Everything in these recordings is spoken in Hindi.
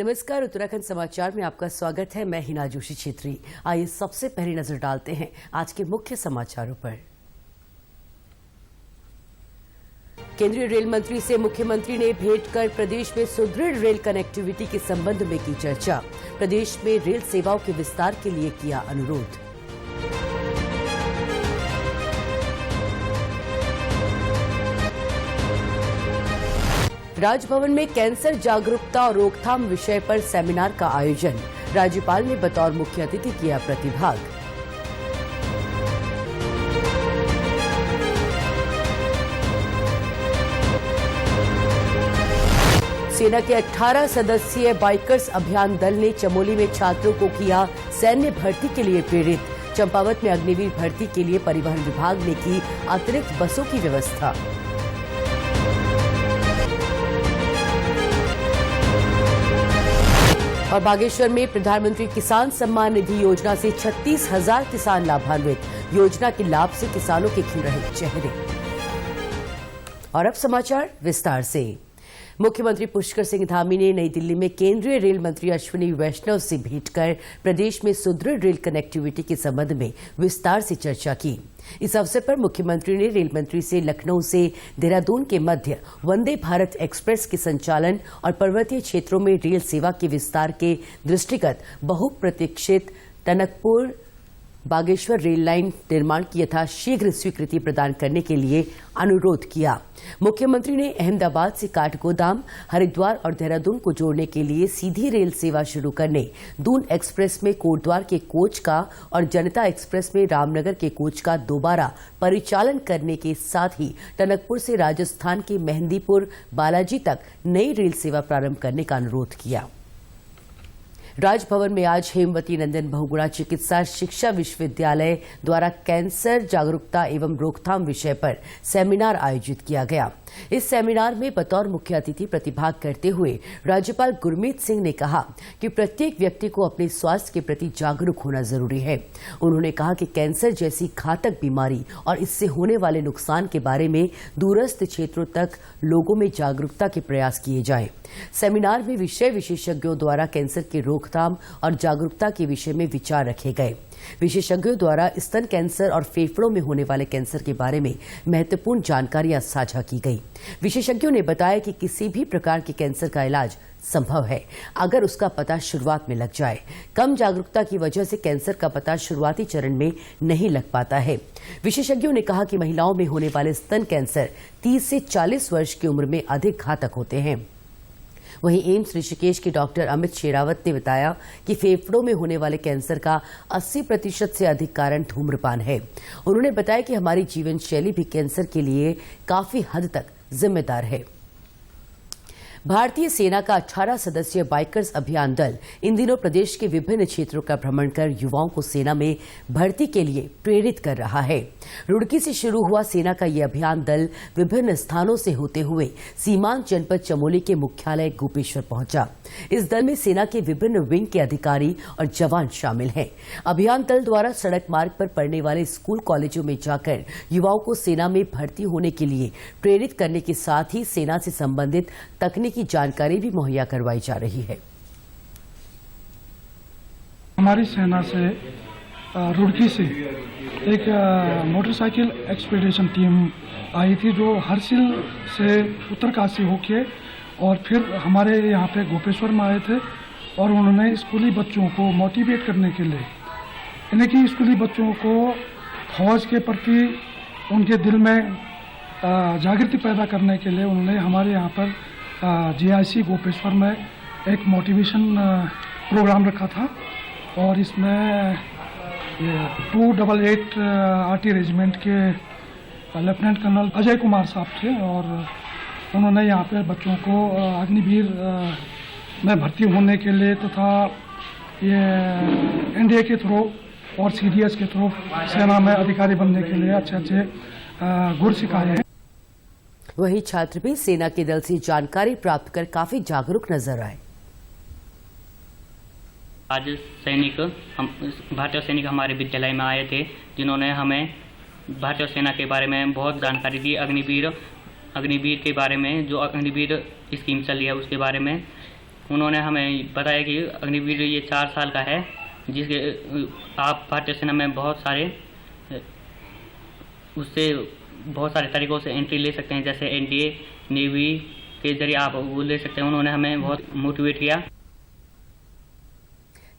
नमस्कार, उत्तराखंड समाचार में आपका स्वागत है। मैं हिना जोशी छेत्री। आइए सबसे पहले नजर डालते हैं आज के मुख्य समाचारों पर। केंद्रीय रेल मंत्री से मुख्यमंत्री ने भेंट कर प्रदेश में सुदृढ़ रेल कनेक्टिविटी के संबंध में की चर्चा। प्रदेश में रेल सेवाओं के विस्तार के लिए किया अनुरोध। राजभवन में कैंसर जागरूकता और रोकथाम विषय पर सेमिनार का आयोजन। राज्यपाल ने बतौर मुख्य अतिथि किया प्रतिभाग। सेना के 18 सदस्यीय बाइकर्स अभियान दल ने चमोली में छात्रों को किया सैन्य भर्ती के लिए प्रेरित। चंपावत में अग्निवीर भर्ती के लिए परिवहन विभाग ने की अतिरिक्त बसों की व्यवस्था। और बागेश्वर में प्रधानमंत्री किसान सम्मान निधि योजना से 36,000 किसान लाभान्वित। योजना के लाभ से किसानों के खिल रहे चेहरे। और अब समाचार विस्तार से। मुख्यमंत्री पुष्कर सिंह धामी ने नई दिल्ली में केंद्रीय रेल मंत्री अश्विनी वैष्णव से भेंट कर प्रदेश में सुदृढ़ रेल कनेक्टिविटी के संबंध में विस्तार से चर्चा की। इस अवसर पर मुख्यमंत्री ने रेल मंत्री से लखनऊ से देहरादून के मध्य वंदे भारत एक्सप्रेस के संचालन और पर्वतीय क्षेत्रों में रेल सेवा के विस्तार के दृष्टिगत बहुप्रतीक्षित टनकपुर बागेश्वर रेल लाइन निर्माण की यथाशीघ्र स्वीकृति प्रदान करने के लिए अनुरोध किया। मुख्यमंत्री ने अहमदाबाद से काठगोदाम, हरिद्वार और देहरादून को जोड़ने के लिए सीधी रेल सेवा शुरू करने, दून एक्सप्रेस में कोटद्वार के कोच का और जनता एक्सप्रेस में रामनगर के कोच का दोबारा परिचालन करने के साथ ही टनकपुर से राजस्थान के मेहंदीपुर बालाजी तक नई रेल सेवा प्रारंभ करने का अनुरोध किया। राजभवन में आज हेमवती नंदन बहुगुणा चिकित्सा शिक्षा विश्वविद्यालय द्वारा कैंसर जागरूकता एवं रोकथाम विषय पर सेमिनार आयोजित किया गया। इस सेमिनार में बतौर मुख्य अतिथि प्रतिभाग करते हुए राज्यपाल गुरमीत सिंह ने कहा कि प्रत्येक व्यक्ति को अपने स्वास्थ्य के प्रति जागरूक होना जरूरी है। उन्होंने कहा कि कैंसर जैसी घातक बीमारी और इससे होने वाले नुकसान के बारे में दूरस्थ क्षेत्रों तक लोगों में जागरूकता के प्रयास किए जाएं। सेमिनार में विषय विशेषज्ञों द्वारा कैंसर के रोकथाम और जागरूकता के विषय में विचार रखे गए। विशेषज्ञों द्वारा स्तन कैंसर और फेफड़ों में होने वाले कैंसर के बारे में महत्वपूर्ण जानकारियां साझा की गई। विशेषज्ञों ने बताया कि किसी भी प्रकार के कैंसर का इलाज संभव है अगर उसका पता शुरुआत में लग जाए। कम जागरूकता की वजह से कैंसर का पता शुरुआती चरण में नहीं लग पाता है। विशेषज्ञों ने कहा कि महिलाओं में होने वाले स्तन कैंसर 30 से 40 वर्ष की उम्र में अधिक घातक होते हैं। वहीं एम्स ऋषिकेश के डॉक्टर अमित शेरावत ने बताया कि फेफड़ों में होने वाले कैंसर का 80% से अधिक कारण धूम्रपान है। उन्होंने बताया कि हमारी जीवन शैली भी कैंसर के लिए काफी हद तक जिम्मेदार है। भारतीय सेना का 18 सदस्यीय बाइकर्स अभियान दल इन दिनों प्रदेश के विभिन्न क्षेत्रों का भ्रमण कर युवाओं को सेना में भर्ती के लिए प्रेरित कर रहा है। रुड़की से शुरू हुआ सेना का यह अभियान दल विभिन्न स्थानों से होते हुए सीमांत जनपद चमोली के मुख्यालय गोपेश्वर पहुंचा। इस दल में सेना के विभिन्न विंग के अधिकारी और जवान शामिल हैं। अभियान दल द्वारा सड़क मार्ग पर पढ़ने वाले स्कूल कॉलेजों में जाकर युवाओं को सेना में भर्ती होने के लिए प्रेरित करने के साथ ही सेना से संबंधित तकनीकी जानकारी भी मुहैया करवाई जा रही है। हमारी सेना से रुड़की से एक मोटरसाइकिल एक्सपीडिशन टीम आई थी जो हरसिल से उत्तरकाशी होके और फिर हमारे यहाँ पे गोपेश्वर में आए थे और उन्होंने स्कूली बच्चों को मोटिवेट करने के लिए, यानी कि स्कूली बच्चों को फौज के प्रति उनके दिल में जागृति पैदा करने के लिए उन्होंने हमारे यहाँ पर GIC गोपेश्वर में एक मोटिवेशन प्रोग्राम रखा था और इसमें 288 RT रेजिमेंट के लेफ्टिनेंट कर्नल अजय कुमार साहब थे और उन्होंने यहाँ पे बच्चों को अग्निवीर में भर्ती होने के लिए तथा ये NDA के थ्रू और CDS के थ्रू सेना में अधिकारी बनने के लिए अच्छे गुर सिखाए हैं। वहीं छात्र भी सेना के दल से जानकारी प्राप्त कर काफी जागरूक नजर आए। आज भारतीय सैनिक हमारे विद्यालय में आए थे जिन्होंने हमें भारतीय सेना के बारे में बहुत जानकारी दी। अग्निवीर के बारे में, जो अग्निवीर स्कीम चली है उसके बारे में उन्होंने हमें बताया कि अग्निवीर ये 4 साल का है, जिसके आप भारतीय सेना में बहुत सारे तरीक़ों से एंट्री ले सकते हैं, जैसे एनडीए, नेवी के जरिए आप वो ले सकते हैं। उन्होंने हमें बहुत मोटिवेट किया।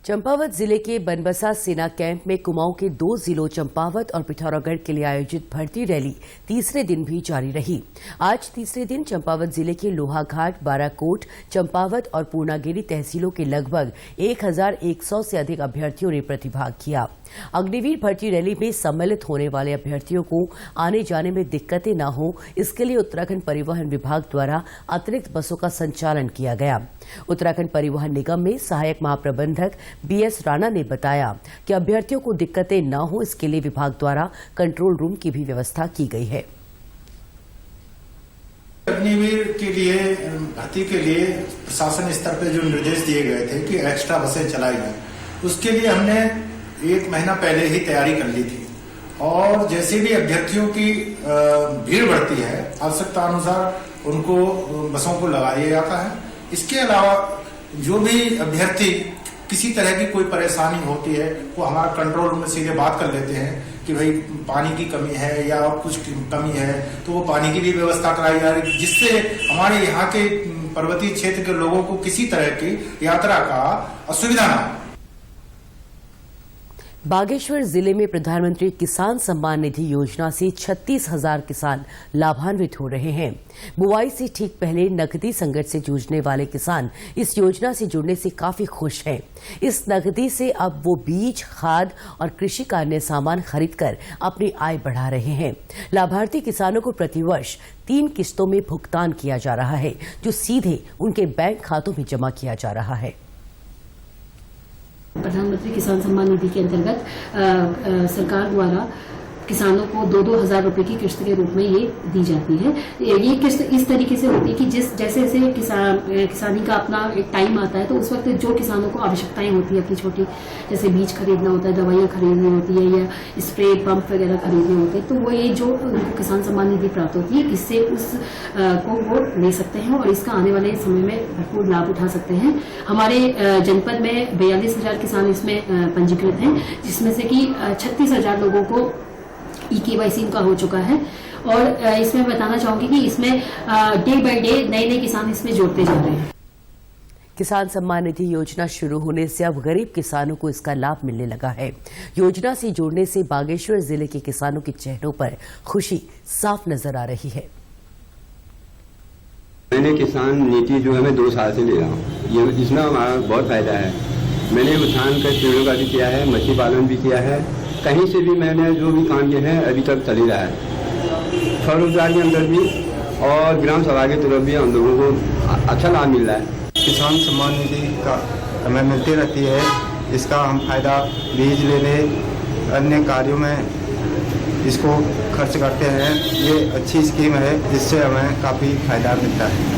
चंपावत जिले के बनबसा सेना कैंप में कुमाऊं के 2 जिलों चंपावत और पिथौरागढ़ के लिए आयोजित भर्ती रैली तीसरे दिन भी जारी रही। आज तीसरे दिन चंपावत जिले के लोहाघाट, बाराकोट, चंपावत और पूर्णागिरी तहसीलों के लगभग 1100 से अधिक अभ्यर्थियों ने प्रतिभाग किया। अग्निवीर भर्ती रैली में सम्मिलित होने वाले अभ्यर्थियों को आने जाने में दिक्कतें न हो, इसके लिए उत्तराखंड परिवहन विभाग द्वारा अतिरिक्त बसों का संचालन किया गया। उत्तराखंड परिवहन निगम में सहायक महाप्रबंधक बीएस राणा ने बताया कि अभ्यर्थियों को दिक्कतें न हो, इसके लिए विभाग द्वारा कंट्रोल रूम की भी व्यवस्था की गई है। अग्निवीर के लिए भर्ती के लिए प्रशासन स्तर पर जो निर्देश दिए गए थे कि एक्स्ट्रा बसें चलाई जाए, उसके लिए हमने 1 महीना पहले ही तैयारी कर ली थी। और जैसे भी अभ्यर्थियों की भीड़ बढ़ती है, आवश्यकता अनुसार उनको बसों को लगाया जाता है। इसके अलावा जो भी अभ्यर्थी किसी तरह की कोई परेशानी होती है, वो हमारा कंट्रोल रूम में सीधे बात कर लेते हैं कि भाई पानी की कमी है या और कुछ कमी है, तो वो पानी की भी व्यवस्था कराई जा रही है, जिससे हमारे यहाँ के पर्वतीय क्षेत्र के लोगों को किसी तरह की यात्रा का असुविधा न हो। बागेश्वर जिले में प्रधानमंत्री किसान सम्मान निधि योजना से 36,000 किसान लाभान्वित हो रहे हैं। बुआई से ठीक पहले नकदी संकट से जूझने वाले किसान इस योजना से जुड़ने से काफी खुश हैं। इस नकदी से अब वो बीज, खाद और कृषि का अन्य सामान खरीदकर अपनी आय बढ़ा रहे हैं। लाभार्थी किसानों को प्रतिवर्ष 3 किस्तों में भुगतान किया जा रहा है, जो सीधे उनके बैंक खातों में जमा किया जा रहा है। प्रधानमंत्री किसान सम्मान निधि के अंतर्गत सरकार द्वारा किसानों को 2-2 हजार रुपए की किस्त के रूप में ये दी जाती है। ये किस्त इस तरीके से होती है कि जैसे किसानी का अपना एक टाइम आता है, तो उस वक्त जो किसानों को आवश्यकताएं होती है अपनी छोटी, जैसे बीज खरीदना होता है, दवाइयां खरीदनी होती है या स्प्रे पंप वगैरह खरीदने होते हैं, तो वो ये जो उनको किसान सम्मान निधि प्राप्त होती है, इससे उस को वो ले सकते हैं और इसका आने वाले समय में भरपूर लाभ उठा सकते हैं। हमारे जनपद में 42,000 किसान इसमें पंजीकृत हैं, जिसमें से कि 36,000 लोगों को EKYC इनका हो चुका है। और इसमें बताना चाहूंगी कि इसमें डे बाय डे नए किसान इसमें जोड़ते जा रहे हैं। किसान सम्मान निधि योजना शुरू होने से अब गरीब किसानों को इसका लाभ मिलने लगा है। योजना से जुड़ने से बागेश्वर जिले के किसानों के चेहरों पर खुशी साफ नजर आ रही है। मैंने किसान नीति जो है मैं 2 साल से ले रहा हूँ, इसमें हमारा बहुत फायदा है। मैंने उत्थान का पेड़ों का भी किया है, मछली पालन भी किया है, कहीं से भी मैंने जो भी काम किए हैं अभी तक चल ही रहा है। स्वरोजगार के अंदर भी और ग्राम सभा की तरफ भी हम लोगों को अच्छा लाभ मिल रहा है। किसान सम्मान निधि का हमें मिलती रहती है, इसका हम फायदा बीज लेने अन्य कार्यों में इसको खर्च करते हैं। ये अच्छी स्कीम है, जिससे हमें काफ़ी फायदा मिलता है।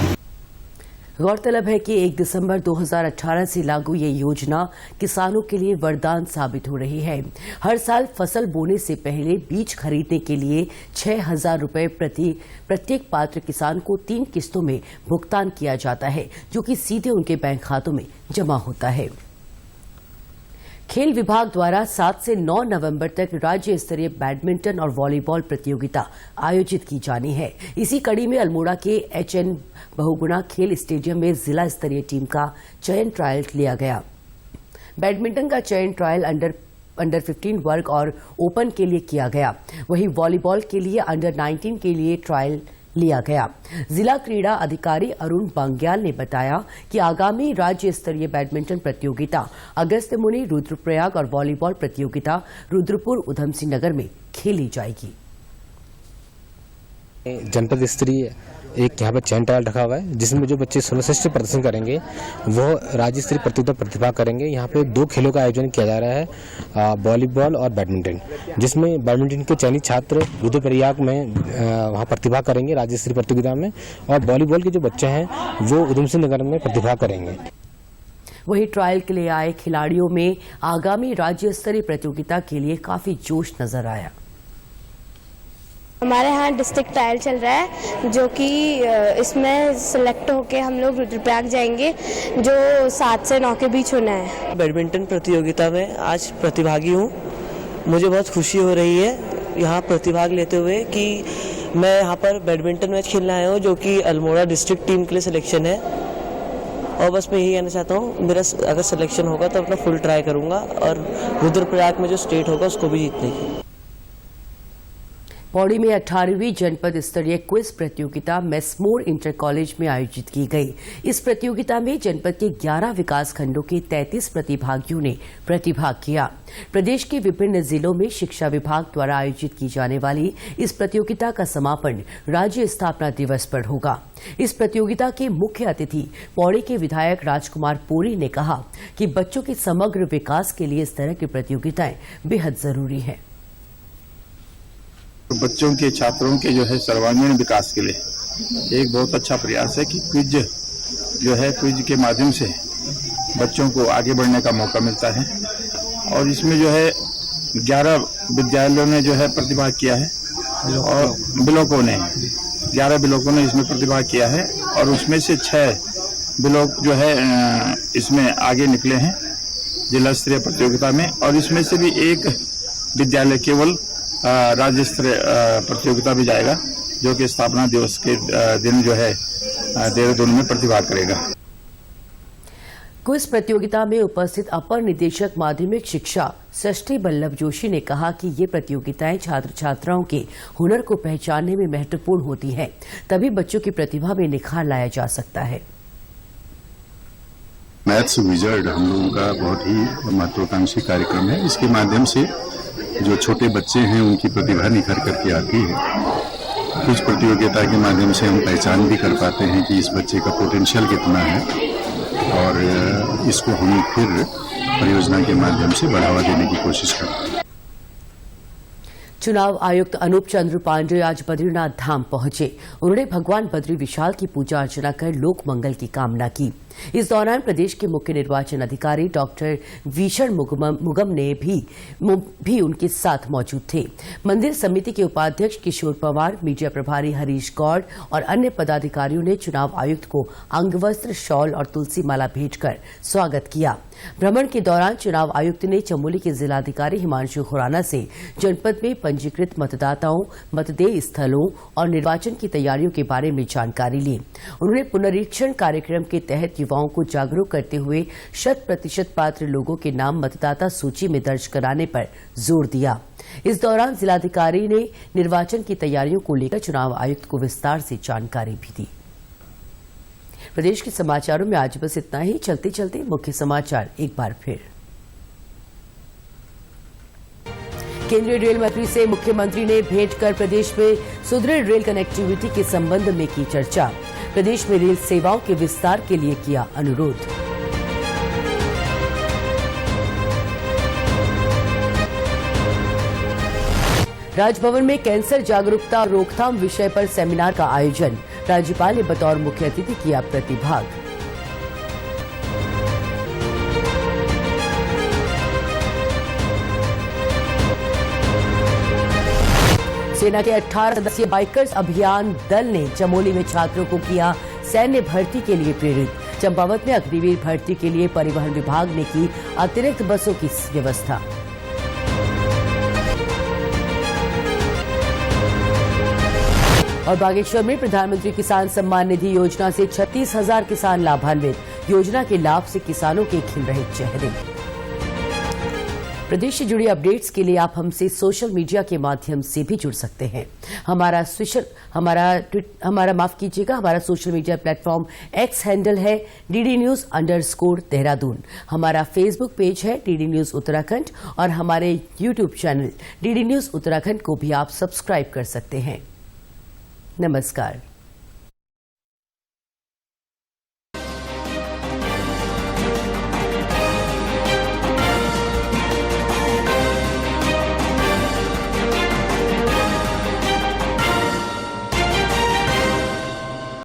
गौरतलब है कि 1 दिसंबर 2018 से लागू ये योजना किसानों के लिए वरदान साबित हो रही है। हर साल फसल बोने से पहले बीज खरीदने के लिए 6,000 रुपए प्रत्येक पात्र किसान को 3 किस्तों में भुगतान किया जाता है, जो कि सीधे उनके बैंक खातों में जमा होता है। खेल विभाग द्वारा 7 से 9 नवंबर तक राज्य स्तरीय बैडमिंटन और वॉलीबॉल प्रतियोगिता आयोजित की जानी है। इसी कड़ी में अल्मोड़ा के HN बहुगुणा खेल स्टेडियम में जिला स्तरीय टीम का चयन ट्रायल लिया गया। बैडमिंटन का चयन ट्रायल अंडर 15 वर्ग और ओपन के लिए किया गया। वहीं वॉलीबॉल के लिए अंडर 19 के लिए ट्रायल लिया गया। जिला क्रीड़ा अधिकारी अरुण बांग्याल ने बताया कि आगामी राज्य स्तरीय बैडमिंटन प्रतियोगिता अगस्त मुनि रुद्रप्रयाग और वॉलीबॉल प्रतियोगिता रुद्रपुर उधम सिंह नगर में खेली जाएगी। जनपद स्तरीय एक यहाँ पर चयन ट्रायल रखा हुआ है, जिसमें जो बच्चे सर्वश्रेष्ठ प्रदर्शन करेंगे वो राज्य स्तरीय प्रतिभा करेंगे। यहाँ पे 2 खेलों का आयोजन किया जा रहा है, वॉलीबॉल और बैडमिंटन, जिसमें बैडमिंटन के चयनित छात्र रुद्रप्रयाग में वहाँ प्रतिभा करेंगे राज्य स्तरीय प्रतियोगिता में, और वॉलीबॉल के जो बच्चे हैं वो उधम सिंह नगर में प्रतिभा करेंगे। वहीं ट्रायल के लिए आए खिलाड़ियों में आगामी राज्य स्तरीय प्रतियोगिता के लिए काफी जोश नजर आया। हमारे यहाँ डिस्ट्रिक्ट ट्रायल चल रहा है, जो कि इसमें सिलेक्ट होके हम लोग रुद्रप्रयाग जाएंगे, जो 7 से 9 के बीच होना है। बैडमिंटन प्रतियोगिता में आज प्रतिभागी हूँ। मुझे बहुत खुशी हो रही है यहाँ प्रतिभाग लेते हुए कि मैं यहाँ पर बैडमिंटन मैच खेलने आया हूँ, जो कि अल्मोड़ा डिस्ट्रिक्ट टीम के लिए सिलेक्शन है। और बस मैं यही कहना चाहता हूँ, मेरा अगर सिलेक्शन होगा तो अपना फुल ट्राई करूँगा और रुद्रप्रयाग में जो स्टेट होगा उसको भी जीतने की। पौड़ी में 18वीं जनपद स्तरीय क्विज प्रतियोगिता मेस्मोर इंटर कॉलेज में आयोजित की गई। इस प्रतियोगिता में जनपद के 11 विकास खंडों के 33 प्रतिभागियों ने प्रतिभाग किया। प्रदेश के विभिन्न जिलों में शिक्षा विभाग द्वारा आयोजित की जाने वाली इस प्रतियोगिता का समापन राज्य स्थापना दिवस पर होगा। इस प्रतियोगिता के मुख्य अतिथि पौड़ी के विधायक राजकुमार पोरी ने कहा कि बच्चों के समग्र विकास के लिए इस तरह की प्रतियोगिताएं बेहद जरूरी है। बच्चों के छात्रों के जो है सर्वांगीण विकास के लिए एक बहुत अच्छा प्रयास है कि क्विज के माध्यम से बच्चों को आगे बढ़ने का मौका मिलता है। और इसमें जो है 11 विद्यालयों ने जो है प्रतिभाग किया है और 11 ब्लॉकों ने इसमें प्रतिभाग किया है और उसमें से 6 ब्लॉक जो है इसमें आगे निकले हैं जिला स्तरीय प्रतियोगिता में। और इसमें से भी एक विद्यालय केवल राज्य स्तरीय प्रतियोगिता भी जाएगा, जो कि स्थापना दिवस के दिन जो है देहरादून में प्रतिभाग करेगा। क्विज प्रतियोगिता में उपस्थित अपर निदेशक माध्यमिक शिक्षा षष्ठी बल्लभ जोशी ने कहा कि ये प्रतियोगिताएं छात्र छात्राओं के हुनर को पहचानने में महत्वपूर्ण होती हैं, तभी बच्चों की प्रतिभा में निखार लाया जा सकता है। मैथ्स विजर्ड हम लोगों का बहुत ही महत्वाकांक्षी कार्यक्रम है। इसके माध्यम से जो छोटे बच्चे हैं उनकी प्रतिभा निखर करके आती है। कुछ प्रतियोगिता के माध्यम से हम पहचान भी कर पाते हैं कि इस बच्चे का पोटेंशियल कितना है और इसको हम फिर परियोजना के माध्यम से बढ़ावा देने की कोशिश करते हैं। चुनाव आयुक्त अनूप चंद्र पांडे आज बद्रीनाथ धाम पहुंचे। उन्होंने भगवान बद्री विशाल की पूजा अर्चना कर लोक मंगल की कामना की। इस दौरान प्रदेश के मुख्य निर्वाचन अधिकारी डॉक्टर वीषण मुगम ने भी उनके साथ मौजूद थे। मंदिर समिति के उपाध्यक्ष किशोर पवार, मीडिया प्रभारी हरीश गौड़ और अन्य पदाधिकारियों ने चुनाव आयुक्त को अंगवस्त्र, शॉल और तुलसी माला भेंट कर स्वागत किया। भ्रमण के दौरान चुनाव आयुक्त ने चमोली के जिलाधिकारी हिमांशु खुराना से जनपद में पंजीकृत मतदाताओं, मतदेय स्थलों और निर्वाचन की तैयारियों के बारे में जानकारी ली। उन्होंने पुनरीक्षण कार्यक्रम के तहत युवाओं को जागरूक करते हुए 100% पात्र लोगों के नाम मतदाता सूची में दर्ज कराने पर जोर दिया। इस दौरान जिलाधिकारी ने निर्वाचन की तैयारियों को लेकर चुनाव आयुक्त को विस्तार से जानकारी भी दी। प्रदेश के समाचारों में आज बस इतना ही। चलते चलते मुख्य समाचार एक बार फिर। केंद्रीय रेल मंत्री से मुख्यमंत्री ने भेंट कर प्रदेश में सुदृढ़ रेल कनेक्टिविटी के संबंध में की चर्चा। प्रदेश में रेल सेवाओं के विस्तार के लिए किया अनुरोध। राजभवन में कैंसर जागरूकता और रोकथाम विषय पर सेमिनार का आयोजन। राज्यपाल ने बतौर मुख्य अतिथि किया प्रतिभाग। सेना के 18 सदस्यीय बाइकर्स अभियान दल ने चमोली में छात्रों को किया सैन्य भर्ती के लिए प्रेरित। चंपावत में अग्निवीर भर्ती के लिए परिवहन विभाग ने की अतिरिक्त बसों की व्यवस्था। और बागेश्वर में प्रधानमंत्री किसान सम्मान निधि योजना से 36,000 किसान लाभान्वित। योजना के लाभ से किसानों के खिल रहे चेहरे। प्रदेश से जुड़ी अपडेट्स के लिए आप हमसे सोशल मीडिया के माध्यम से भी जुड़ सकते हैं। हमारा social media platform x handle है DD_News_देहरादून। हमारा फेसबुक पेज है DD न्यूज उत्तराखंड और हमारे YouTube channel DD news Uttarakhand को भी आप सब्सक्राइब कर सकते हैं। नमस्कार।